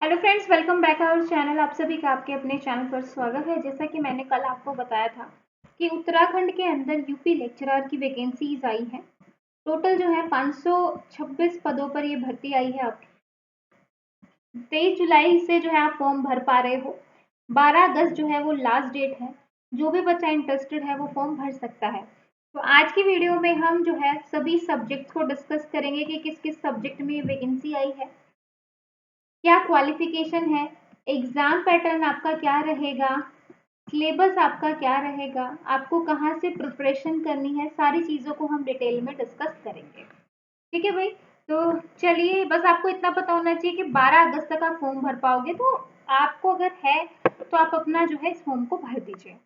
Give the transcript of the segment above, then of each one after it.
Hello friends, welcome back our channel. आप सभी का आपके अपने चैनल पर स्वागत है। जैसा कि मैंने कल आपको बताया था कि उत्तराखंड के अंदर यूपी लेक्चरर की वैकेंसीज आई हैं। टोटल जो है 526 पदों पर ये भर्ती आई है। आपकी 23 जुलाई से जो है आप फॉर्म भर पा रहे हो। 12 अगस्त जो है वो लास्ट डेट है। जो भी बच्चा इंटरेस्टेड है वो फॉर्म भर सकता है। तो आज की वीडियो में हम जो है सभी सब्जेक्ट्स को डिस्कस करेंगे कि किस किस सब्जेक्ट में ये वैकेंसी आई है, क्या क्वालिफिकेशन है, एग्जाम पैटर्न आपका क्या रहेगा, सिलेबस आपका क्या रहेगा, आपको कहाँ से प्रिपरेशन करनी है, सारी चीज़ों को हम डिटेल में डिस्कस करेंगे। ठीक है भाई। तो चलिए, बस आपको इतना पता होना चाहिए कि 12 अगस्त तक आप फॉर्म भर पाओगे। तो आपको अगर है तो आप अपना जो है इस फॉर्म को भर दीजिए।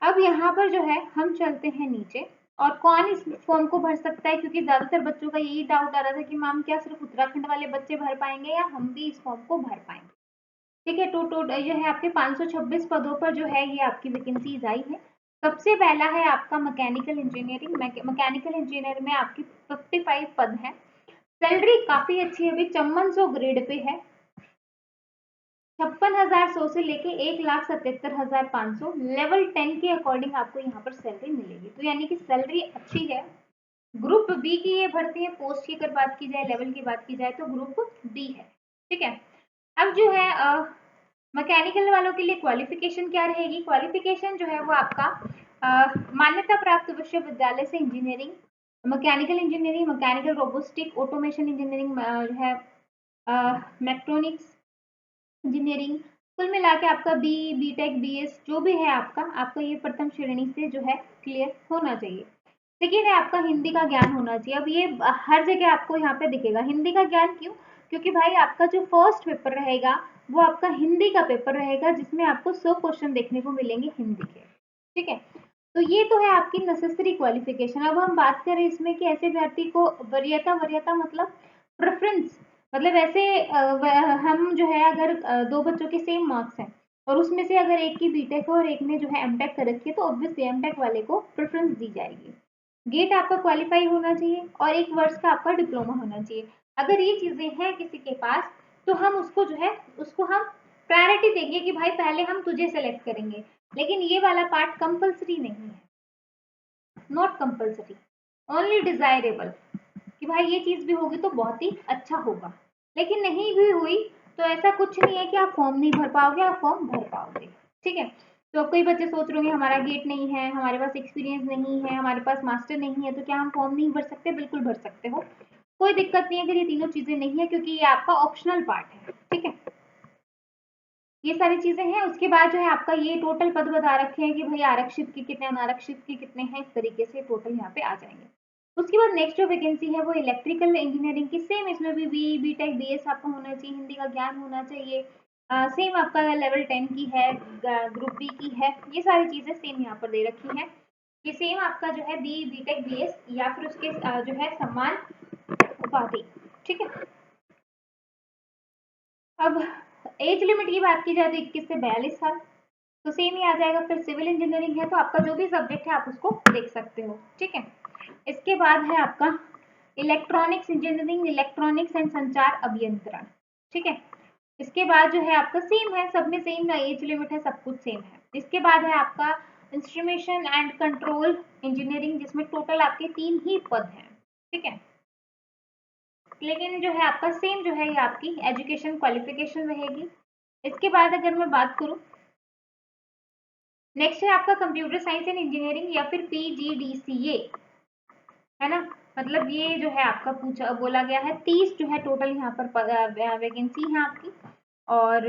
अब यहाँ पर जो है हम चलते हैं नीचे, और कौन इस फॉर्म को भर सकता है, क्योंकि ज्यादातर बच्चों का यही डाउट आ रहा था कि मैम क्या सिर्फ उत्तराखंड वाले बच्चे भर पाएंगे या हम भी इस फॉर्म को भर पाएंगे। ठीक है। तो जो है आपके 526 पदों पर जो है ये आपकी वैकेंसीज आई है। सबसे पहला है आपका मैकेनिकल इंजीनियरिंग। मैकेनिकल इंजीनियर में आपकी 55 पद हैं। सैलरी काफी अच्छी है, अभी 5400 ग्रेड पे है। 56,100 से लेके 1,77,500 लेवल 10 के अकॉर्डिंग आपको यहाँ पर सैलरी मिलेगी। तो यानी कि सैलरी अच्छी है। ग्रुप बी की ये भर्ती है। पोस्ट की अगर बात की जाए, लेवल की बात की जाए, तो ग्रुप बी है। ठीक है। अब जो है मैकेनिकल वालों के लिए क्वालिफिकेशन क्या रहेगी। क्वालिफिकेशन जो है वो आपका मान्यता प्राप्त विश्वविद्यालय से engineering, mechanical engineering, mechanical robotic, automation engineering जो है, इलेक्ट्रॉनिक्स इंजीनियरिंग, कुल मिला के आपका बीटेक, बीएस जो भी है आपका ये प्रथम श्रेणी से जो है क्लियर होना चाहिए। सेकेंड है आपका हिंदी का ज्ञान होना चाहिए। अब ये हर जगह आपको यहाँ पे दिखेगा हिंदी का ज्ञान। क्यों? क्योंकि भाई आपका जो फर्स्ट पेपर रहेगा वो आपका हिंदी का पेपर रहेगा, जिसमें आपको 100 क्वेश्चन देखने को मिलेंगे हिंदी के। ठीक है। तो ये तो है आपकी नेसेसरी क्वालिफिकेशन। अब हम बात करें इसमें कि ऐसे व्यक्ति को वरीयता, वरीयता मतलब प्रेफरेंस, मतलब ऐसे हम जो है अगर दो बच्चों के सेम मार्क्स हैं और उसमें से अगर एक की बीटेक और एक ने जो है एमटेक कर रखी है, तो ऑब्वियसली एमटेक वाले को प्रेफरेंस दी जाएगी। गेट आपका क्वालिफाई होना चाहिए और 1 वर्ष का आपका डिप्लोमा होना चाहिए। अगर ये चीजें हैं किसी के पास, तो हम उसको जो है उसको हम प्रायोरिटी देंगे कि भाई पहले हम तुझे सेलेक्ट करेंगे। लेकिन ये वाला पार्ट कंपल्सरी नहीं है, नॉट कंपल्सरी, ओनली डिजायरेबल, कि भाई ये चीज भी होगी तो बहुत ही अच्छा होगा। लेकिन नहीं भी हुई तो ऐसा कुछ नहीं है कि आप फॉर्म नहीं भर पाओगे, आप फॉर्म भर पाओगे। ठीक है। तो कई बच्चे सोच रहे होंगे हमारा गेट नहीं है, हमारे पास एक्सपीरियंस नहीं है, हमारे पास मास्टर नहीं है, तो क्या हम फॉर्म नहीं भर सकते? बिल्कुल भर सकते हो, कोई दिक्कत नहीं है अगर ये तीनों चीजें नहीं है, क्योंकि ये आपका ऑप्शनल पार्ट है। ठीक है। ये सारी चीजें हैं। उसके बाद जो है आपका ये टोटल पद बता रखे हैं कि भाई आरक्षित के कितने, अनारक्षित के कितने हैं, इस तरीके से टोटल यहाँ पे आ जाएंगे। उसके बाद नेक्स्ट जो वैकेंसी है वो इलेक्ट्रिकल इंजीनियरिंग की। सेम इसमें भी बीटेक, बीएस आपका होना चाहिए, हिंदी का ज्ञान होना चाहिए। सेम आपका लेवल 10 की है, ग्रुप बी की है। ये सारी चीजें सेम यहाँ पर दे रखी है कि सेम आपका जो है बीटेक, बीएस या फिर उसके जो है समान उपाधि। ठीक है। अब एज लिमिट की बात की जाए तो 21 से 42 साल, तो सेम ही आ जाएगा। फिर सिविल इंजीनियरिंग है तो आपका जो भी सब्जेक्ट है आप उसको देख सकते हो। ठीक है। इसके बाद है आपका इलेक्ट्रॉनिक्स इंजीनियरिंग, इलेक्ट्रॉनिक्स एंड संचार अभियंत्रण। ठीक है। इसके बाद जो है आपका सेम है, सब में सेम एज लिमिट है, सब कुछ सेम है। इसके बाद है आपका इंस्ट्रूमेशन एंड कंट्रोल इंजीनियरिंग, जिसमें टोटल आपके 3 ही पद हैं। ठीक है। लेकिन जो है आपका सेम जो है ये आपकी एजुकेशन क्वालिफिकेशन रहेगी। इसके बाद अगर मैं बात करूं, नेक्स्ट है आपका कंप्यूटर साइंस एंड इंजीनियरिंग या फिर पीजीडीसीए, है ना। मतलब ये जो है आपका पूछा बोला गया है 30 जो है टोटल यहाँ पर वैकेंसी है आपकी। और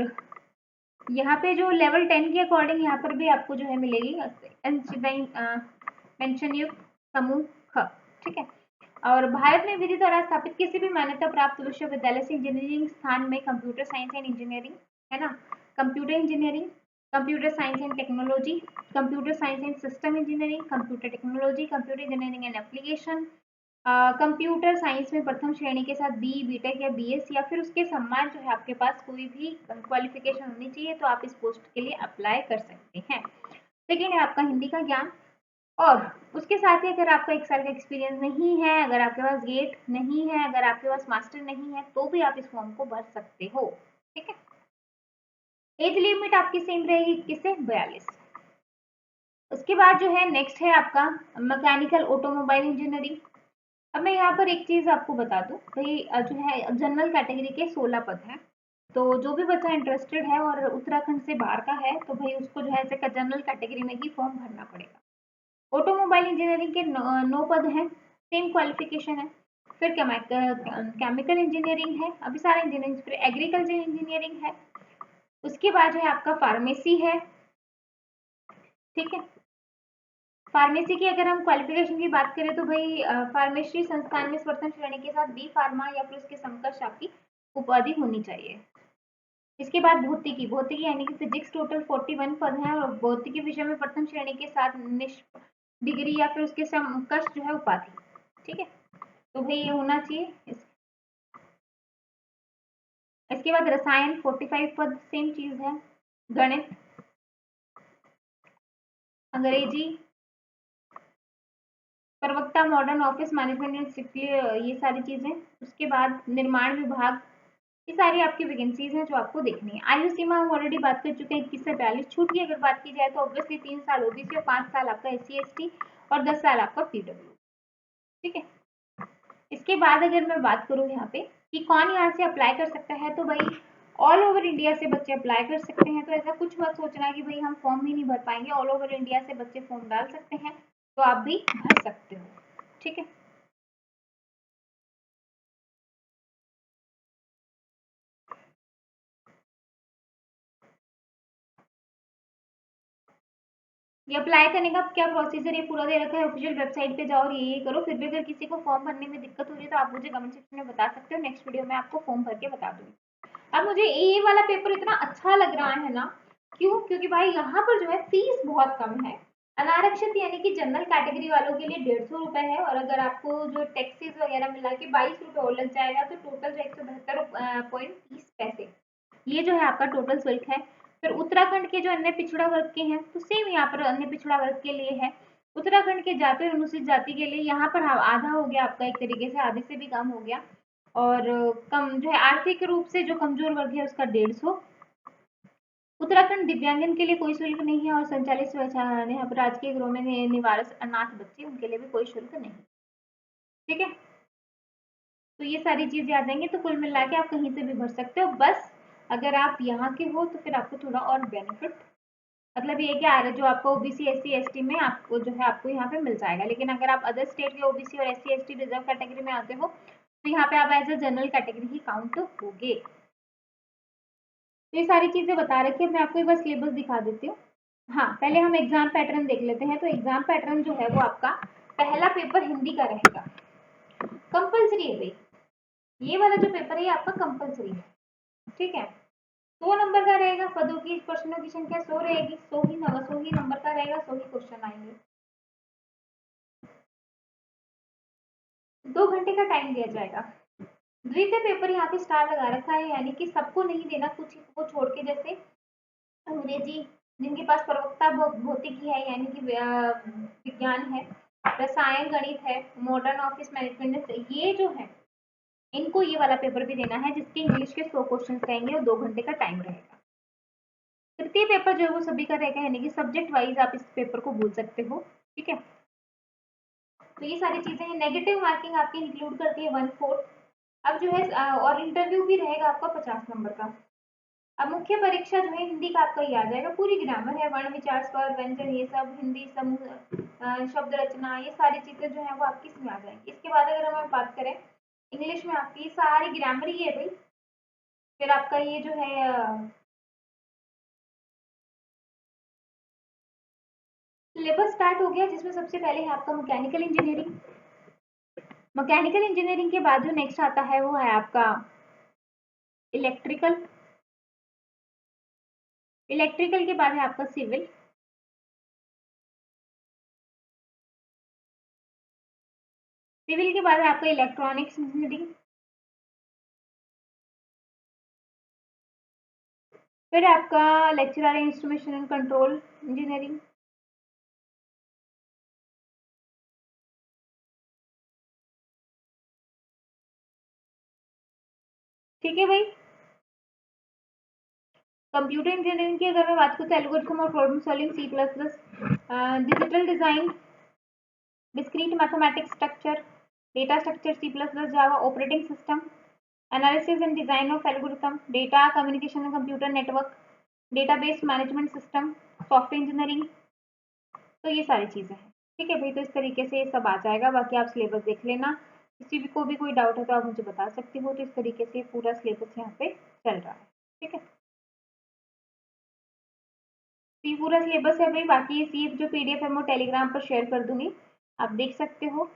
यहाँ पे जो लेवल 10 के अकॉर्डिंग यहाँ पर भी आपको जो है मिलेगी पेंशन युक्त समूह ख। ठीक है। और भारत में विधि द्वारा स्थापित किसी भी मान्यता प्राप्त विश्वविद्यालय से इंजीनियरिंग स्थान में कंप्यूटर साइंस एंड इंजीनियरिंग, है ना, computer engineering, computer science and technology, computer science and system engineering, computer technology, computer engineering and application, computer science में प्रथम श्रेणी के साथ बीटेक या बीएस या फिर उसके समान जो है आपके पास कोई भी क्वालिफिकेशन होनी चाहिए, तो आप इस पोस्ट के लिए अप्लाई कर सकते हैं। सेकेंड है आपका हिंदी का ज्ञान, और उसके साथ ही अगर आपका 1 साल का एक्सपीरियंस नहीं है, अगर आपके पास गेट नहीं है, अगर आपके पास मास्टर नहीं है, तो भी आप इस फॉर्म को भर सकते हो। ठीक है। एज लिमिट आपकी सेम रहेगी 21 से 42। उसके बाद जो है नेक्स्ट है आपका मैकेनिकल ऑटोमोबाइल इंजीनियरिंग। अब मैं यहाँ पर एक चीज आपको बता दूं भाई, जो है जनरल कैटेगरी के 16 पद हैं। तो जो भी बच्चा इंटरेस्टेड है और उत्तराखंड से बाहर का है तो भाई उसको जो है ऐसे जनरल कैटेगरी में ही फॉर्म भरना पड़ेगा। ऑटोमोबाइल इंजीनियरिंग के 9 पद हैं, सेम क्वालिफिकेशन है। फिर केमिकल इंजीनियरिंग है, अभी सारे इंजीनियरिंग। फिर एग्रीकल्चर इंजीनियरिंग है। उसके बाद है आपका फार्मेसी है, ठीक है। फार्मेसी की अगर हम क्वालिफिकेशन की बात करें तो भाई फार्मेसी संस्थान में प्रथम श्रेणी के साथ बी फार्मा या फिर उसके समकक्ष आपकी उपाधि होनी चाहिए। इसके बाद भौतिकी, भौतिकी यानी कि फिजिक्स टोटल 41 पद हैं और भौतिकी विषय में प्रथम श्रेणी के साथ डिग्री या फिर उसके समकक्ष जो है उपाधि, ठीक है। तो भाई ये होना चाहिए। इसके बाद रसायन 45 पद, सेम चीज है। गणित, अंग्रेजी, प्रवक्ता मॉडर्न ऑफिस मैनेजमेंट एंड ये सारी चीजें। उसके बाद निर्माण विभाग, ये सारी आपकी वैकेंसीज हैं जो आपको देखनी है। आयु सीमा हम ऑलरेडी बात कर चुके हैं 21 से 42। छूट की अगर बात की जाए तो ऑब्वियसली 3 साल ओबीसी और 5 साल आपका SC ST और 10 साल आपका PW, ठीक है। इसके बाद अगर मैं बात करूँ यहाँ पे कि कौन यहाँ से अप्लाई कर सकता है, तो भाई ऑल ओवर इंडिया से बच्चे अप्लाई कर सकते हैं। तो ऐसा कुछ मत सोचना कि भाई हम फॉर्म ही नहीं भर पाएंगे, ऑल ओवर इंडिया से बच्चे फॉर्म डाल सकते हैं, तो आप भी भर सकते हो, ठीक है। ये अप्लाई करने का क्या प्रोसीजर ये पूरा दे रखा है, ऑफिशियल वेबसाइट पे जाओ और ये करो। फिर भी अगर किसी को फॉर्म भरने में दिक्कत हो रही है तो आप मुझे कमेंट सेक्शन में बता सकते हो, नेक्स्ट वीडियो में आपको फॉर्म भर के बता दूंगी। अब मुझे ये वाला पेपर इतना अच्छा लग रहा है ना, क्यों? क्योंकि भाई यहाँ पर जो है फीस बहुत कम है। अनारक्षित यानी कि जनरल कैटेगरी वालों के लिए 150 रुपए है, और अगर आपको जो टैक्सेस वगैरह मिला के 22 रुपए और लग जाएगा तो टोटल 172.30 पैसे, ये जो है आपका टोटल शुल्क है। फिर उत्तराखंड के जो अन्य पिछड़ा वर्ग के हैं तो सेम यहाँ पर अन्य पिछड़ा वर्ग के लिए है। उत्तराखंड के जाति और अनुसूचित जाति के लिए यहाँ पर आधा हो गया आपका, एक तरीके से आधे से भी कम हो गया। और कम जो है आर्थिक रूप से जो कमजोर वर्ग है उसका 150। उत्तराखंड दिव्यांगन के लिए कोई शुल्क नहीं है, और संचालित यहाँ पर राजकीय गृह में निवारस अनाथ बच्चे, उनके लिए भी कोई शुल्क नहीं, ठीक है। तो ये सारी चीजें आ जाएंगी, तो कुल मिला के आप कहीं से भी भर सकते हो। बस अगर आप यहाँ के हो तो फिर आपको थोड़ा और बेनिफिट, मतलब ये क्या आ रहा है, जो आपको ओबीसी SC ST में आपको जो है आपको यहाँ पे मिल जाएगा। लेकिन अगर आप अदर स्टेट के ओबीसी और SC ST रिजर्व कैटेगरी में आते हो तो यहाँ पे आप एज ए जनरल कैटेगरी ही काउंट होगे। तो ये सारी चीजें बता रखी है, मैं आपको एक बार सिलेबस दिखा देती हूँ। हाँ, पहले हम एग्जाम पैटर्न देख लेते हैं। तो एग्जाम पैटर्न जो है वो आपका पहला पेपर हिंदी का रहेगा, कंपल्सरी है भाई। ये वाला जो पेपर है ये आपका कंपल्सरी है, ठीक है। 100 नंबर का रहेगा, पदों की प्रश्नों की संख्या 100 रहेगी, 100 ही नंबर का रहेगा, 100 ही क्वेश्चन आएंगे। 2 घंटे का टाइम दिया जाएगा। द्वितीय पेपर यहाँ पे स्टार लगा रखा है, यानी कि सबको नहीं देना, कुछ को छोड़ के, जैसे अंग्रेजी, जिनके पास प्रवक्ता भौतिकी है यानी कि विज्ञान है, रसायन गणित है, मॉडर्न ऑफिस मैनेजमेंट, ये जो है इनको ये वाला पेपर भी देना है, जिसके इंग्लिश के 100 क्वेश्चन रहेंगे और 2 घंटे का टाइम रहेगा। तृतीय पेपर जो है वो सभी का रहेगा, यानी कि सब्जेक्ट वाइज आप इस पेपर को भूल सकते हो, ठीक है। तो ये सारी चीजें हैं। नेगेटिव मार्किंग आपकी इंक्लूड करती है 1/4। अब जो है और इंटरव्यू भी रहेगा आपका 50 नंबर का। अब मुख्य परीक्षा जो है हिंदी का आपका ये आ जाएगा, पूरी ग्रामर है, वर्ण विचार स्वर व्यंजन ये सब, हिंदी समूह शब्द रचना, ये सारी चीजें जो है वो आपकी इसमें आ जाएंगी। इसके बाद अगर हम बात करें इंग्लिश में, आपकी सारी ग्रामर ही है भाई। फिर आपका ये जो है सिलेबस स्टार्ट हो गया, जिसमें सबसे पहले है आपका मैकेनिकल इंजीनियरिंग। मैकेनिकल इंजीनियरिंग के बाद जो नेक्स्ट आता है वो है आपका इलेक्ट्रिकल। इलेक्ट्रिकल के बाद है आपका सिविल। सिविल के बाद है आपका इलेक्ट्रॉनिक्स इंजीनियरिंग। फिर आपका lecturer instrumentation and control engineering. ठीक है भाई। कंप्यूटर इंजीनियरिंग की अगर मैं बात करूँ तो एल्गोरिथम और problem solving, C++, digital design, discrete mathematics structure, data structure, C++, Java, operating system, analysis and design of algorithm, data communication and computer network, database management system, software engineering. तो ये सारी चीज़ें हैं। ठीक है भाई, तो इस तरीके से ये सब आ जाएगा। बाकी आप सिलेबस देख लेना, किसी भी को भी कोई डाउट है तो आप मुझे बता सकते हो। तो इस तरीके से पूरा सिलेबस यहाँ पे चल रहा है। ठीक है, तो ये पूरा सिलेबस है भाई। बाकी इसी जो PDF है मैं टेलीग्राम पर शेयर कर दूंगी, आप देख सकते हो।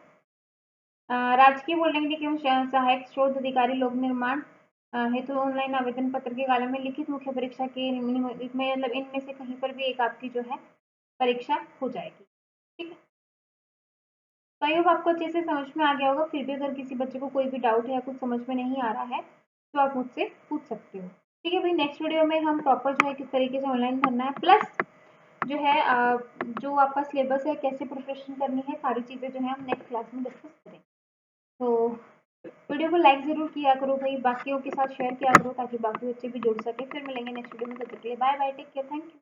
राजकीय बोलने के सहायक शोध अधिकारी लोक निर्माण हेतु ऑनलाइन आवेदन पत्र के कालम में लिखित मुख्य परीक्षा के मतलब इनमें से कहीं पर भी एक आपकी जो है परीक्षा हो जाएगी। ठीक है, तो आई होप आपको अच्छे से समझ में आ गया होगा। फिर भी अगर किसी बच्चे को कोई भी डाउट है या कुछ समझ में नहीं आ रहा है तो आप मुझसे पूछ सकते हो। ठीक है भाई, नेक्स्ट वीडियो में हम प्रॉपर जो है किस तरीके से ऑनलाइन भरना है, प्लस जो है जो आपका सिलेबस है कैसे प्रिपरेशन करनी है, सारी चीज़ें जो है हम नेक्स्ट क्लास में डिस्कस करेंगे। तो वीडियो को लाइक ज़रूर किया करो भाई, बाकियों के साथ शेयर किया करो ताकि बाकी बच्चे भी जुड़ सके। फिर मिलेंगे नेक्स्ट वीडियो में, तब तक के लिए bye bye, take care, thank you.